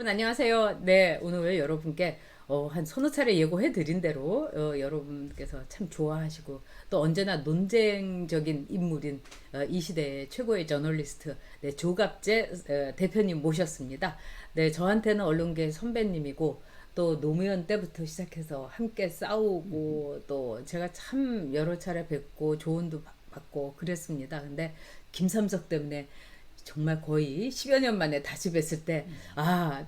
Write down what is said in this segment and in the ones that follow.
안녕하세요. 네, 오늘 여러분께 한 서너 차례 예고해 드린 대로 여러분께서 참 좋아하시고 또 언제나 논쟁적인 인물인 이 시대의 최고의 저널리스트 네, 조갑재 대표님 모셨습니다. 네, 저한테는 언론계 선배님이고 또 노무현 때부터 시작해서 함께 싸우고 또 제가 참 여러 차례 뵙고 조언도 받고 그랬습니다. 근데 김삼석 때문에 정말 거의 10여 년 만에 다시 뵀을 때,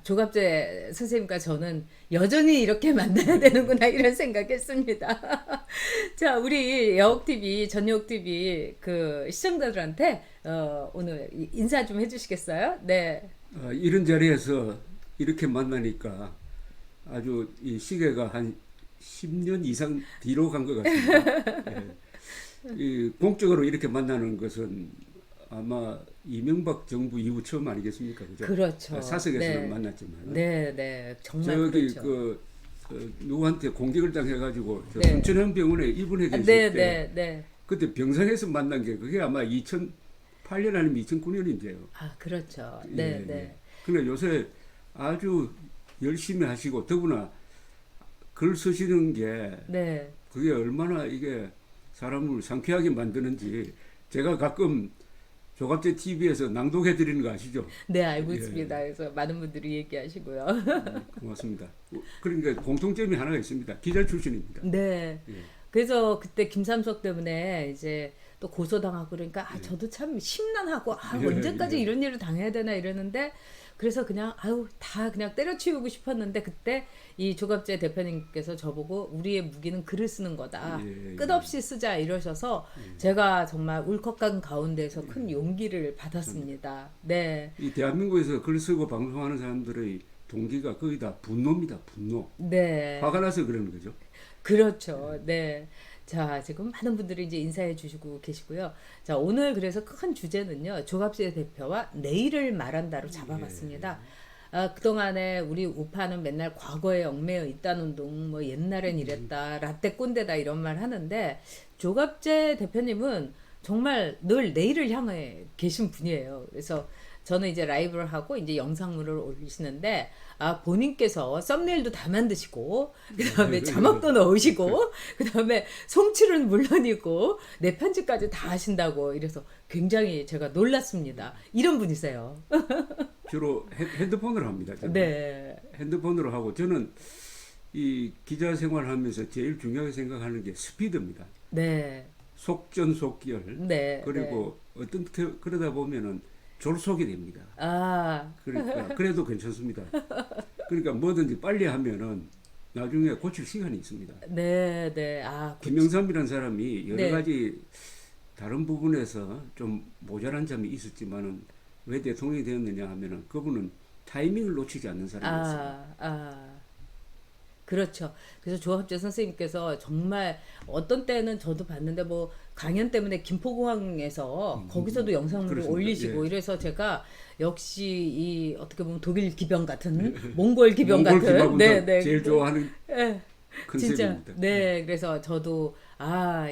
조갑재 선생님과 저는 여전히 이렇게 만나야 되는구나, 이런 생각했습니다. 자, 우리 여옥TV, 전여옥TV 그 시청자들한테, 오늘 인사 좀 해주시겠어요? 네. 이런 자리에서 이렇게 만나니까 아주 이 시계가 한 10년 이상 뒤로 간 것 같습니다. 예. 이 공적으로 이렇게 만나는 것은 아마 이명박 정부 이후 처음 아니겠습니까? 그죠? 그렇죠. 사석에서는 네. 만났지만 네, 네. 정말 저기 그렇죠. 누구한테 공격을 당해가지고 저 네. 순천향병원에 입원해 계실 네, 때 네, 네. 그때 병상에서 만난 게 그게 아마 2008년 아니면 2009년인데요. 그렇죠. 예, 네, 예. 네. 근데 요새 아주 열심히 하시고 더구나 글 쓰시는 게 네. 그게 얼마나 이게 사람을 상쾌하게 만드는지 제가 가끔 조갑재 TV에서 낭독해 드리는 거 아시죠? 네, 알고 예, 있습니다. 그래서 많은 분들이 얘기하시고요. 고맙습니다. 그러니까 공통점이 하나가 있습니다. 기자 출신입니다. 네. 예, 그래서 그때 김삼석 때문에 이제 또 고소당하고 그러니까 예. 저도 참 심란하고 예, 언제까지 예. 이런 일을 당해야 되나 이러는데 그래서 그냥 다 그냥 때려치우고 싶었는데 그때 이 조갑재 대표님께서 저보고 우리의 무기는 글을 쓰는 거다. 예, 예. 끝없이 쓰자 이러셔서 제가 정말 울컥한 가운데서 큰 용기를 받았습니다. 네. 이 대한민국에서 글 쓰고 방송하는 사람들의 동기가 거의 다 분노입니다. 분노. 네. 화가 나서 그러는 거죠. 그렇죠. 네. 자, 지금 많은 분들이 이제 인사해 주시고 계시고요. 자, 오늘 그래서 큰 주제는요. 조갑재 대표와 내일을 말한다로 잡아봤습니다. 그동안에 우리 우파는 맨날 과거에 얽매여 있다는 둥, 뭐 옛날엔 이랬다, 라떼 꼰대다 이런 말 하는데 조갑재 대표님은 정말 늘 내일을 향해 계신 분이에요. 그래서 저는 이제 라이브를 하고 이제 영상물을 올리시는데 본인께서 썸네일도 다 만드시고 그다음에 자막도 넣으시고 그다음에 송출은 물론이고 내 편집까지 다 하신다고 이래서 굉장히 제가 놀랐습니다. 이런 분이세요. 주로 핸드폰으로 합니다. 저는. 네. 핸드폰으로 하고 저는 이 기자 생활하면서 제일 중요하게 생각하는 게 스피드입니다. 네. 속전속결. 네. 그리고 어떤 그러다 보면은 졸속이 됩니다. 아, 그러니까 그래도 괜찮습니다. 그러니까 뭐든지 빨리 하면은 나중에 고칠 시간이 있습니다. 네, 네. 김영삼이라는 사람이 여러 네. 가지 다른 부분에서 좀 모자란 점이 있었지만은 왜 대통령이 되었느냐 하면은 그분은 타이밍을 놓치지 않는 사람이었어요. 그렇죠. 그래서 조합재 선생님께서 정말 어떤 때는 저도 봤는데 뭐 강연 때문에 김포공항에서 거기서도 영상물을 그렇습니다. 올리시고 예. 이래서 제가 역시 이 어떻게 보면 독일 기병 같은 몽골 기병 몽골 같은 기마군들 제일 좋아하는 예. 진짜 컨셉입니다. 네 그래서 저도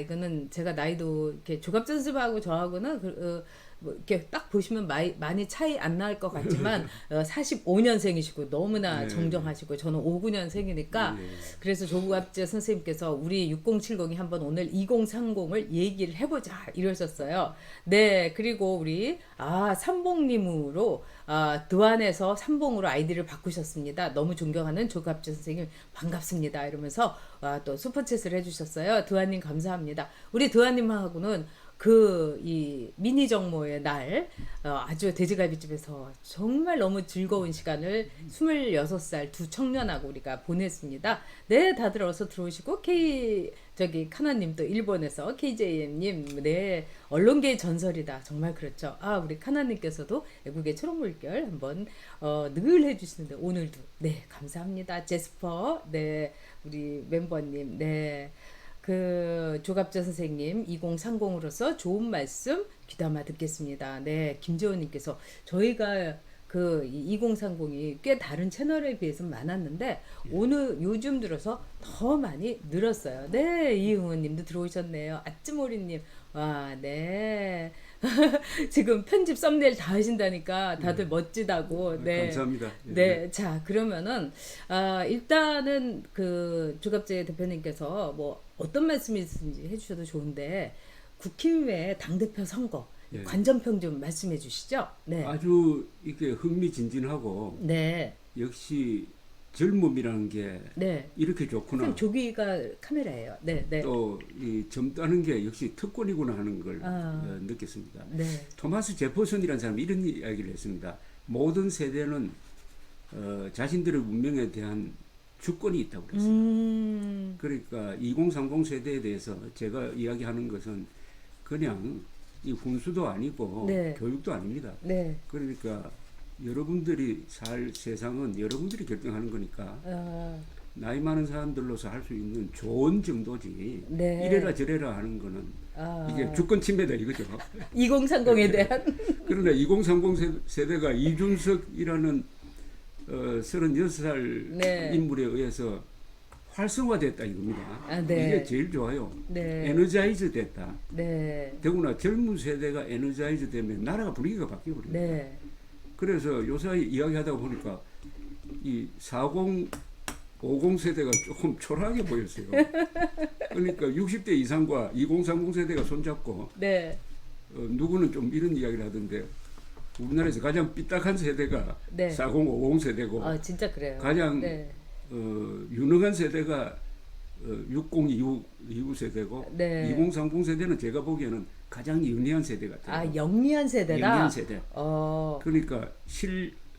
이거는 제가 나이도 이렇게 조갑재 선생님하고 저하고는 뭐 이렇게 딱 보시면 많이 차이 안 날 것 같지만 45년생이시고 너무나 네. 정정하시고 저는 59년생이니까 예. 그래서 조갑재 선생님께서 우리 6070이 한번 오늘 2030을 얘기를 해보자 이러셨어요. 네 그리고 우리 삼봉님으로 드완에서 삼봉으로 아이디를 바꾸셨습니다. 너무 존경하는 조갑재 선생님 반갑습니다 이러면서 또 슈퍼챗을 해주셨어요. 드완님 감사합니다. 우리 드완님하고는 이 미니 정모의 날 아주 돼지갈비집에서 정말 너무 즐거운 시간을 26살 두 청년하고 우리가 보냈습니다. 네, 다들 어서 들어오시고 카나님도 일본에서 KJM님 네 언론계의 전설이다 정말 그렇죠. 우리 카나님께서도 애국의 초록물결 한번 늘 해주시는데 오늘도 네 감사합니다. 제스퍼 네 우리 멤버님 네. 조갑재 선생님 2030으로서 좋은 말씀 귀담아 듣겠습니다. 네, 김재원님께서 저희가 2030이 꽤 다른 채널에 비해서 많았는데 오늘 요즘 들어서 더 많이 늘었어요. 네, 이흥원님도 들어오셨네요. 아찌모리님, 네, 지금 편집 썸네일 다 하신다니까 다들 멋지다고. 네. 감사합니다. 예. 네, 자 그러면은 일단은 그 조갑재 대표님께서 뭐 어떤 말씀이든지 해주셔도 좋은데 국힘의 당 대표 선거 예. 관전평 좀 말씀해 주시죠. 네, 아주 이게 흥미진진하고 네, 역시 젊음이라는 게 네. 이렇게 좋구나. 선생님 조기가 카메라예요. 네, 네, 또 이 젊다는 게 역시 특권이구나 하는 걸 아. 느꼈습니다. 네, 토마스 제퍼슨이라는 사람이 이런 이야기를 했습니다. 모든 세대는 자신들의 운명에 대한 주권이 있다고 그랬어요. 그러니까 2030 세대에 대해서 제가 이야기하는 것은 그냥 이 훈수도 아니고 네. 교육도 아닙니다. 네. 그러니까 여러분들이 살 세상은 여러분들이 결정하는 거니까 나이 많은 사람들로서 할 수 있는 조언 정도지 네. 이래라 저래라 하는 거는 아. 이게 주권 침해다 이거죠. 2030에 대한 그러나 2030 세대가 이준석이라는 36살 네. 인물에 의해서 활성화됐다 이겁니다. 아, 네. 이게 제일 좋아요. 네. 에너자이즈 됐다. 네, 더구나 젊은 세대가 에너자이즈 되면 나라가 분위기가 바뀌어버립니다. 네, 그래서 요새 이야기하다 보니까 이 40, 50 세대가 조금 초라하게 보였어요. 그러니까 60대 이상과 2030 세대가 손잡고 네, 누구는 좀 이런 이야기를 하던데 우리나라에서 가장 삐딱한 세대가 네. 40, 50 세대고 아 진짜 그래요. 가장 네, 유능한 세대가 60 이후 세대고 네. 2030 세대는 제가 보기에는 가장 영리한 세대 같아요. 아 영리한 세대다. 영리한 세대. 어, 그러니까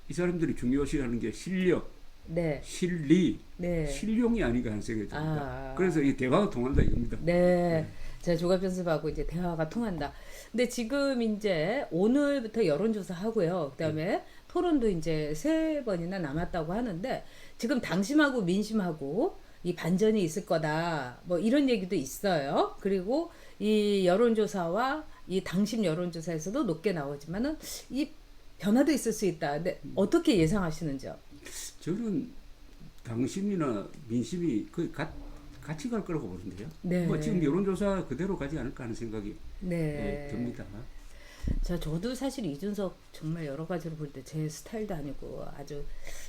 이 사람들이 중요시하는 게 실력, 네, 실리, 네. 실용이 아닌가 하는 생각이 듭니다. 아. 그래서 이 대화가 통한다 이겁니다. 네. 제가 조갑 연습하고 이제 대화가 통한다. 근데 지금 이제 오늘부터 여론조사 하고요. 그다음에 토론도 이제 3번이나 남았다고 하는데 지금 당심하고 민심하고 이 반전이 있을 거다. 뭐 이런 얘기도 있어요. 그리고 이 여론조사와 이 당심 여론조사에서도 높게 나오지만은 이 변화도 있을 수 있다. 근데 어떻게 예상하시는지요? 저는 당심이나 민심이 거의 같이 갈 거라고 보는데요. 네. 뭐 지금 여론조사 그대로 가지 않을까 하는 생각이 네. 듭니다. 자, 저도 사실 이준석 정말 여러 가지로 볼 때 제 스타일도 아니고 아주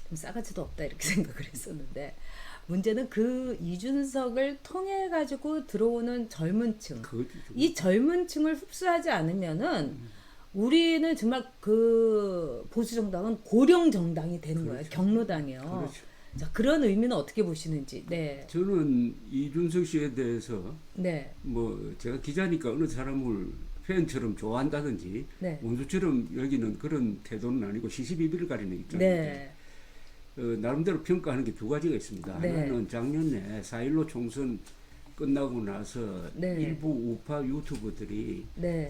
좀 싸가지도 없다 이렇게 생각을 했었는데 문제는 그 이준석을 통해 가지고 들어오는 젊은 층, 그거죠. 이 젊은 층을 흡수하지 않으면은 우리는 정말 그 보수 정당은 고령 정당이 되는 거예요. 그렇죠. 경로당이요. 그렇죠. 자, 그런 의미는 어떻게 보시는지. 네. 저는 이준석 씨에 대해서 네. 뭐 제가 기자니까 어느 사람을 팬처럼 좋아한다든지 네. 원수처럼 여기는 그런 태도는 아니고 시시비비를 가리는 입장인데 네. 나름대로 평가하는 게 두 가지가 있습니다. 네. 하나는 작년에 4.15 총선 끝나고 나서 네. 일부 우파 유튜버들이 네.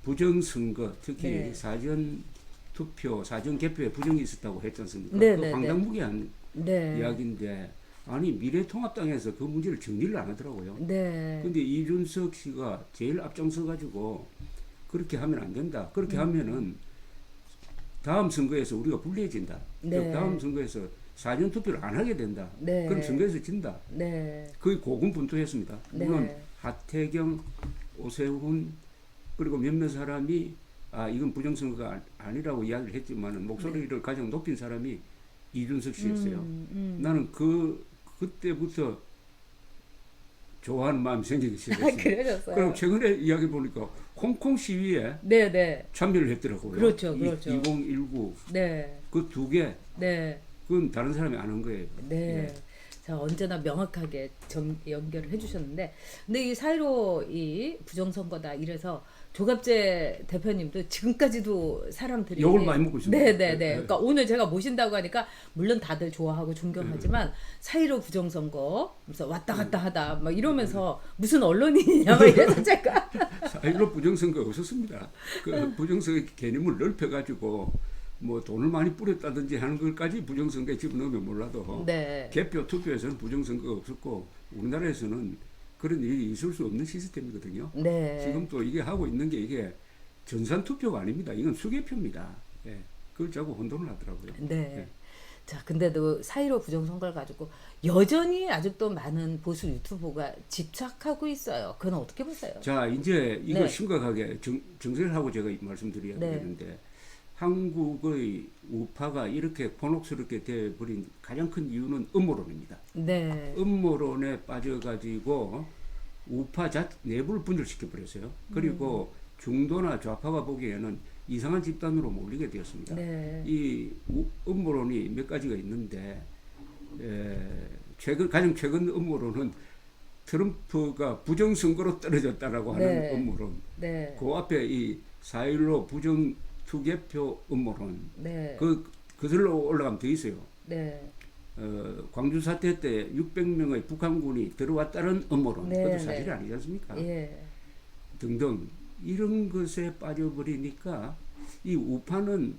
부정선거 특히 네. 사전 투표, 사전 개표에 부정이 있었다고 했지 않습니까? 네, 그 네, 황당무계한 네. 이야기인데 아니 미래통합당에서 그 문제를 정리를 안 하더라고요. 네. 근데 이준석 씨가 제일 앞장서 가지고 그렇게 하면 안 된다. 그렇게 하면은 다음 선거에서 우리가 불리해진다. 네. 다음 선거에서 사전 투표를 안 하게 된다. 네. 그럼 선거에서 진다. 네. 거의 고군분투했습니다. 물론 네. 하태경, 오세훈 그리고 몇몇 사람이 이건 부정선거가 아니라고 이야기를 했지만은 목소리를 가장 높인 사람이 이준석 씨였어요. 나는 그때부터 좋아하는 마음이 생기기 시작했어요. 그러셨어요. 그럼 최근에 이야기 보니까 홍콩 시위에 네, 네. 참여를 했더라고요. 그렇죠, 그렇죠. 2019 네. 그 두 개, 네. 그건 다른 사람이 안 한 거예요. 네. 자, 언제나 명확하게 연결을 해주셨는데, 근데 이 4.15 이 부정선거다 이래서 조갑재 대표님도 지금까지도 사람들이 욕을 많이 먹고 있습니다. 네네네. 그러니까 오늘 제가 모신다고 하니까 물론 다들 좋아하고 존경하지만 4.15 부정선거 그래서 왔다 갔다 하다 막 이러면서 무슨 언론이냐 막 이래서 제가 4.15 부정선거 없었습니다. 그 부정선거 개념을 넓혀가지고 뭐 돈을 많이 뿌렸다든지 하는 것까지 부정선거에 집어넣으면 몰라도 네. 개표 투표에서는 부정선거가 없었고 우리나라에서는 그런 일이 있을 수 없는 시스템이거든요. 네. 지금 또 이게 하고 있는 게 이게 전산 투표가 아닙니다. 이건 수개표입니다. 예. 그걸 자꾸 혼돈을 하더라고요. 네. 자, 근데도 4.15 부정선거를 가지고 여전히 아직도 많은 보수 유튜버가 집착하고 있어요. 그건 어떻게 보세요? 자, 이제 이거 네. 심각하게 정리를 하고 제가 말씀드려야 네. 되는데 한국의 우파가 이렇게 곤혹스럽게 돼버린 가장 큰 이유는 음모론입니다. 네. 음모론에 빠져가지고 우파 내부를 분열시켜 버렸어요. 그리고 중도나 좌파가 보기에는 이상한 집단으로 몰리게 되었습니다. 네. 이 음모론이 몇 가지가 있는데 가장 최근 음모론은 트럼프가 부정선거로 떨어졌다라고 하는 네. 음모론. 네. 그 앞에 이 4.15 부정 투개표 음모론. 네. 그들로 올라가면 더 있어요. 네. 광주 사태 때 600명의 북한군이 들어왔다는 음모론. 네, 그것도 네. 사실이 아니지 않습니까? 예. 등등 이런 것에 빠져버리니까 이 우파는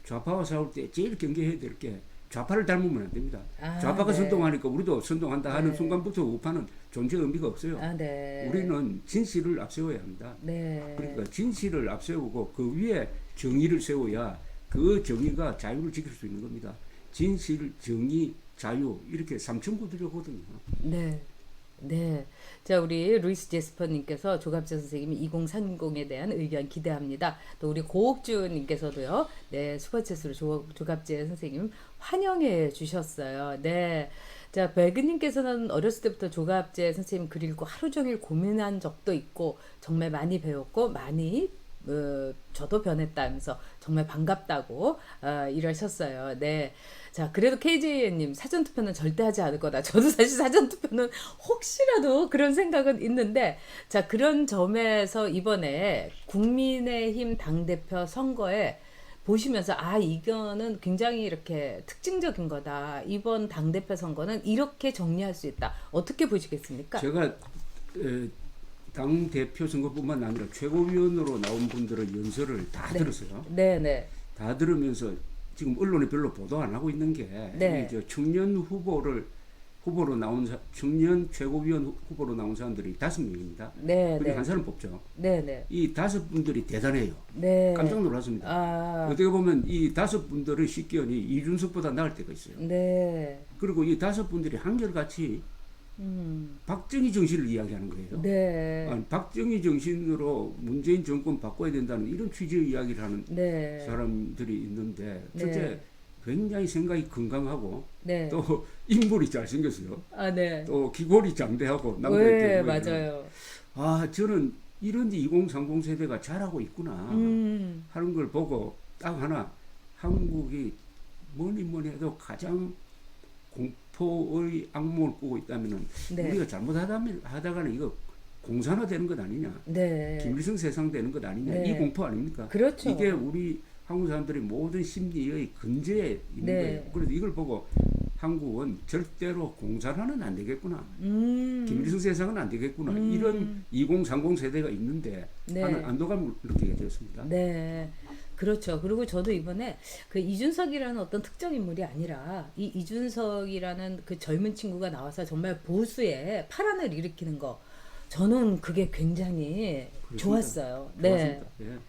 좌파와 싸울 때 제일 경계해야 될 게 좌파를 닮으면 안 됩니다. 아, 좌파가 네. 선동하니까 우리도 선동한다 하는 네. 순간부터 우파는 존재 의미가 없어요. 아, 네. 우리는 진실을 앞세워야 합니다. 네. 그러니까 진실을 앞세우고 그 위에 정의를 세워야 그 정의가 자유를 지킬 수 있는 겁니다. 진실, 정의, 자유 이렇게 삼천구두려거든요. 네. 네. 자, 우리 루이스 제스퍼님께서 조갑재 선생님이 2030에 대한 의견 기대합니다. 또 우리 고옥주님께서도요, 네, 슈퍼챗으로 조갑재 선생님 환영해 주셨어요. 네. 자, 백은님께서는 어렸을 때부터 조갑재 선생님 글 읽고 하루 종일 고민한 적도 있고, 정말 많이 배웠고, 많이 저도 변했다면서 정말 반갑다고 이러셨어요. 네. 자, 그래도 KJ님 사전투표는 절대 하지 않을 거다. 저도 사실 사전투표는 혹시라도 그런 생각은 있는데, 자, 그런 점에서 이번에 국민의힘 당대표 선거에 보시면서 이거는 굉장히 이렇게 특징적인 거다. 이번 당대표 선거는 이렇게 정리할 수 있다. 어떻게 보시겠습니까? 제가 당 대표 선거뿐만 아니라 최고위원으로 나온 분들의 연설을 다 네. 들었어요. 네, 네. 다 들으면서 지금 언론에 별로 보도 안 하고 있는 게 네. 이 청년 후보로 나온 청년 최고위원 후보로 나온 사람들이 5명입니다. 네, 그리고 네. 한 사람 뽑죠. 네, 네. 이 5분들이 대단해요. 네. 깜짝 놀랐습니다. 아, 어떻게 보면 이 5분들의 식견이 이준석보다 나을 때가 있어요. 네. 그리고 이 5분들이 한결같이 박정희 정신을 이야기하는 거예요. 네. 아니, 박정희 정신으로 문재인 정권 바꿔야 된다는 이런 취지의 이야기를 하는 네. 사람들이 있는데 네. 첫째 굉장히 생각이 건강하고 네. 또 인물이 잘생겼어요. 아, 네. 또 기골이 장대하고 네, 남자의 맞아요. 저는 이런 2030 세대가 잘하고 있구나 하는 걸 보고 딱 하나 한국이 뭐니 해도 가장 공포의 악몽을 꾸고 있다면은 네. 우리가 잘못하다가는 이거 공산화되는 것 아니냐, 네. 김일성 세상 되는 것 아니냐, 네. 이 공포 아닙니까? 그렇죠. 이게 우리 한국 사람들이 모든 심리의 근저에 있는 네. 거예요. 그래서 이걸 보고 한국은 절대로 공산화는 안 되겠구나, 김일성 세상은 안 되겠구나, 이런 2030 세대가 있는데 네. 하는 안도감을 느끼게 되었습니다. 네. 그렇죠. 그리고 저도 이번에 그 이준석이라는 어떤 특정 인물이 아니라 이 이준석이라는 그 젊은 친구가 나와서 정말 보수의 파란을 일으키는 거, 저는 그게 굉장히 그렇습니다. 좋았어요. 네. 좋았습니다. 예.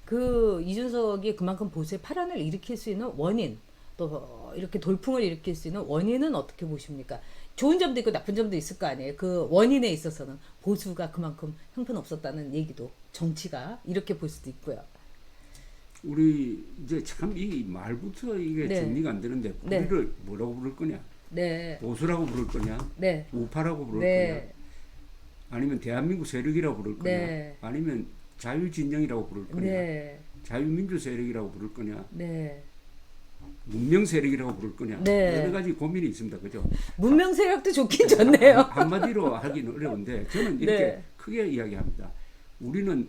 그 이준석이 그만큼 보수의 파란을 일으킬 수 있는 원인, 또 이렇게 돌풍을 일으킬 수 있는 원인은 어떻게 보십니까? 좋은 점도 있고 나쁜 점도 있을 거 아니에요. 그 원인에 있어서는 보수가 그만큼 형편없었다는 얘기도, 정치가 이렇게 볼 수도 있고요. 우리 이제 참 이 말부터 이게 네. 정리가 안 되는데 네. 우리를 뭐라고 부를 거냐? 네. 보수라고 부를 거냐? 네. 우파라고 부를 거냐? 네. 아니면 대한민국 세력이라고 부를 거냐? 네. 아니면 자유진영이라고 부를 거냐? 네. 자유민주 세력이라고 부를 거냐? 네. 문명 세력이라고 부를 거냐? 네. 여러 가지 고민이 있습니다. 그죠? 문명 세력도 좋긴 좋네요. 한마디로 하기는 어려운데 저는 이렇게 네. 크게 이야기합니다. 우리는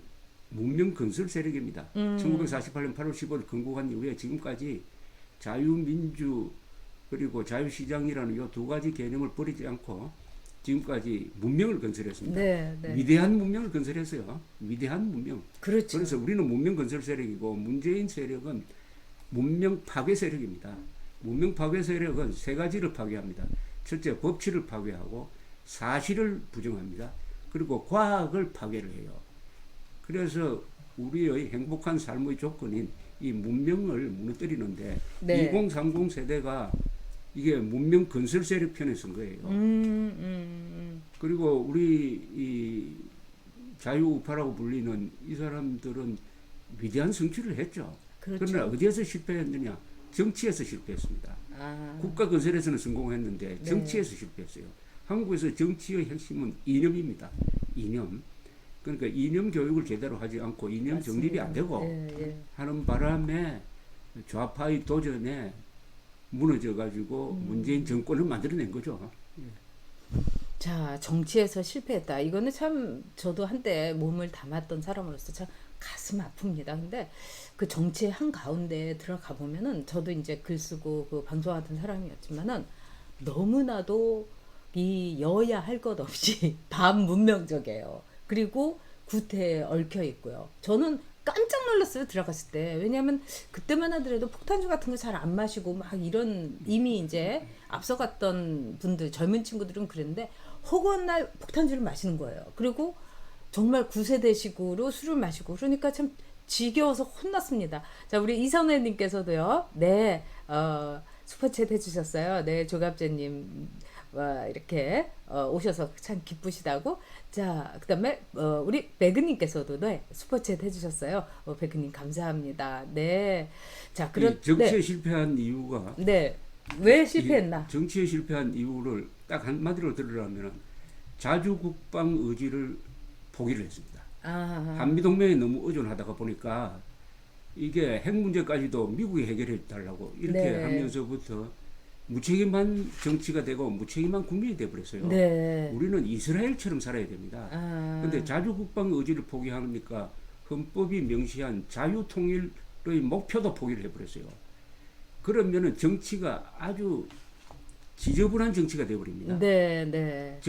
문명 건설 세력입니다. 1948년 8월 15일 건국한 이후에 지금까지 자유민주 그리고 자유시장이라는 이 두 가지 개념을 버리지 않고 지금까지 문명을 건설했습니다. 네, 네. 위대한 문명을 건설했어요. 위대한 문명. 그렇죠. 그래서 우리는 문명 건설 세력이고 문재인 세력은 문명 파괴 세력입니다. 문명 파괴 세력은 세 가지를 파괴합니다. 첫째, 법치를 파괴하고 사실을 부정합니다. 그리고 과학을 파괴를 해요. 그래서 우리의 행복한 삶의 조건인 이 문명을 무너뜨리는데 네. 2030 세대가 이게 문명 건설 세력 편에 선 거예요. 그리고 우리 이 자유우파라고 불리는 이 사람들은 위대한 성취를 했죠. 그렇죠. 그러나 어디에서 실패했느냐? 정치에서 실패했습니다. 아, 국가 건설에서는 성공했는데 네. 정치에서 실패했어요. 한국에서 정치의 핵심은 이념입니다. 이념. 그러니까 이념 교육을 제대로 하지 않고 이념 맞습니다. 정립이 안 되고 예, 예. 하는 바람에 좌파의 도전에 무너져 가지고 문재인 정권을 만들어낸 거죠. 자, 정치에서 실패했다. 이거는 참 저도 한때 몸을 담았던 사람으로서 참 가슴 아픕니다. 근데 그 정치의 한 가운데 들어가 보면은 저도 이제 글 쓰고 그 방송하던 사람이었지만은 너무나도 이 여야 할 것 없이 반문명적이에요. 그리고 구태에 얽혀 있고요. 저는 깜짝 놀랐어요. 들어갔을 때. 왜냐하면 그때만 하더라도 폭탄주 같은 거 잘 안 마시고 막 이런 이미 이제 앞서갔던 분들 젊은 친구들은 그랬는데 허구한 날 폭탄주를 마시는 거예요. 그리고 정말 구세대식으로 술을 마시고 그러니까 참 지겨워서 혼났습니다. 자, 우리 이선혜님께서도요. 네, 슈퍼챗 해주셨어요. 네, 조갑재님 이렇게 오셔서 참 기쁘시다고. 자, 그다음에 우리 배그님께서도 네, 슈퍼챗 해주셨어요. 배그님 감사합니다. 네, 자, 이 정치에 네, 실패한 이유가 네, 왜 실패했나? 정치에 실패한 이유를 딱 한마디로 들으라면 자주국방 의지를 포기를 했습니다. 아, 한미동맹에 너무 의존하다가 보니까 이게 핵 문제까지도 미국이 해결해 달라고 이렇게 네. 하면서부터 무책임한 정치가 되고 무책임한 국민이 되어버렸어요. 네, 우리는 이스라엘처럼 살아야 됩니다. 아, 그런데 자주국방 의지를 포기하니까 헌법이 명시한 자유통일의 목표도 포기를 해버렸어요. 그러면은 정치가 아주 지저분한 정치가 되어버립니다. 네, 네,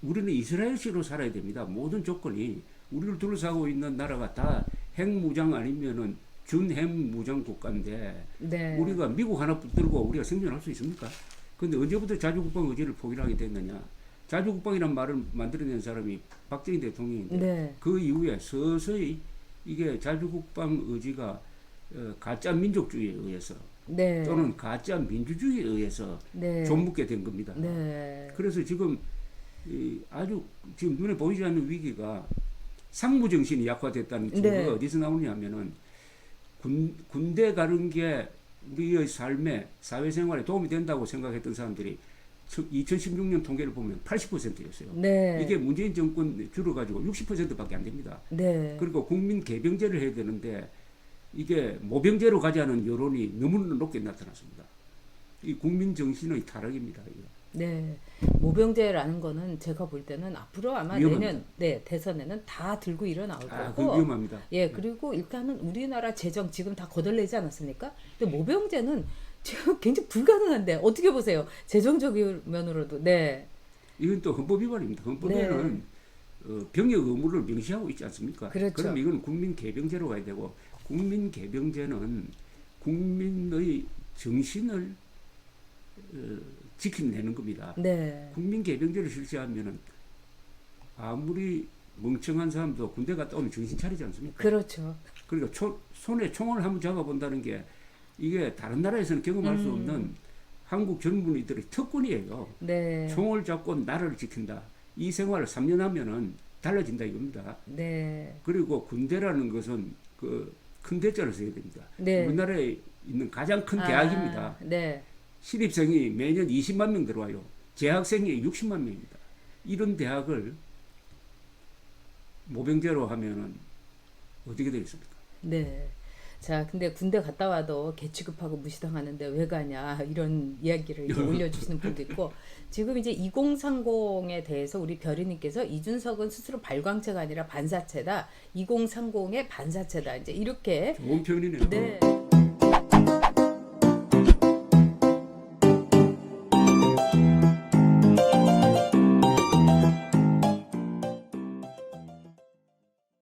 우리는 이스라엘식으로 살아야 됩니다. 모든 조건이 우리를 둘러싸고 있는 나라가 다 핵무장 아니면은 준핵무장 국가인데 네. 우리가 미국 하나 붙들고 우리가 생존할 수 있습니까? 근데 언제부터 자주국방 의지를 포기를 하게 됐느냐? 자주국방이란 말을 만들어낸 사람이 박정희 대통령인데 네. 그 이후에 서서히 이게 자주국방 의지가 가짜 민족주의에 의해서 네. 또는 가짜 민주주의에 의해서 네. 좀묻게 된 겁니다. 네. 그래서 지금 아주 지금 눈에 보이지 않는 위기가 상무 정신이 약화됐다는 증거가 네. 어디서 나오냐면은 군대 가는 게 우리의 삶에 사회생활에 도움이 된다고 생각했던 사람들이 2016년 통계를 보면 80%였어요. 네. 이게 문재인 정권 줄어가지고 60%밖에 안 됩니다. 네. 그리고 국민 개병제를 해야 되는데 이게 모병제로 가자는 여론이 너무나 높게 나타났습니다. 이 국민 정신의 타락입니다. 이거. 네. 모병제라는 거는 제가 볼 때는 앞으로 아마 위험합니다. 내년 대선에는 다 들고 일어나올 그 거고. 위험합니다. 예, 그리고 일단은 우리나라 재정 지금 다 거덜내지 않았습니까? 근데 모병제는 지금 굉장히 불가능한데 어떻게 보세요? 재정적인 면으로도. 네. 이건 또 헌법 위반입니다. 헌법에는 병역 의무를 명시하고 있지 않습니까? 그렇죠. 그럼 이건 국민 개병제로 가야 되고 국민 개병제는 국민의 정신을 지켜내는 겁니다. 네. 국민 개병제를 실시하면은 아무리 멍청한 사람도 군대 갔다 오면 정신 차리지 않습니까? 그렇죠. 그러니까 손에 총을 한번 잡아본다는 게 이게 다른 나라에서는 경험할 수 없는 한국 젊은이들의 특권이에요. 네. 총을 잡고 나라를 지킨다. 이 생활을 3년 하면은 달라진다 이겁니다. 네. 그리고 군대라는 것은 그 큰 대자를 써야 됩니다. 네. 우리나라에 있는 가장 큰 대학입니다. 네. 신입생이 매년 20만 명 들어와요. 재학생이 60만 명입니다. 이런 대학을 모병제로 하면은 어떻게 되겠습니까? 네. 자, 근데 군대 갔다 와도 개취급하고 무시당하는데 왜 가냐 이런 이야기를 이제 올려주시는 분도 있고 지금 이제 2030에 대해서 우리 별이님께서 이준석은 스스로 발광체가 아니라 반사체다. 2030의 반사체다. 이제 이렇게 좋은 표현이네요. 네.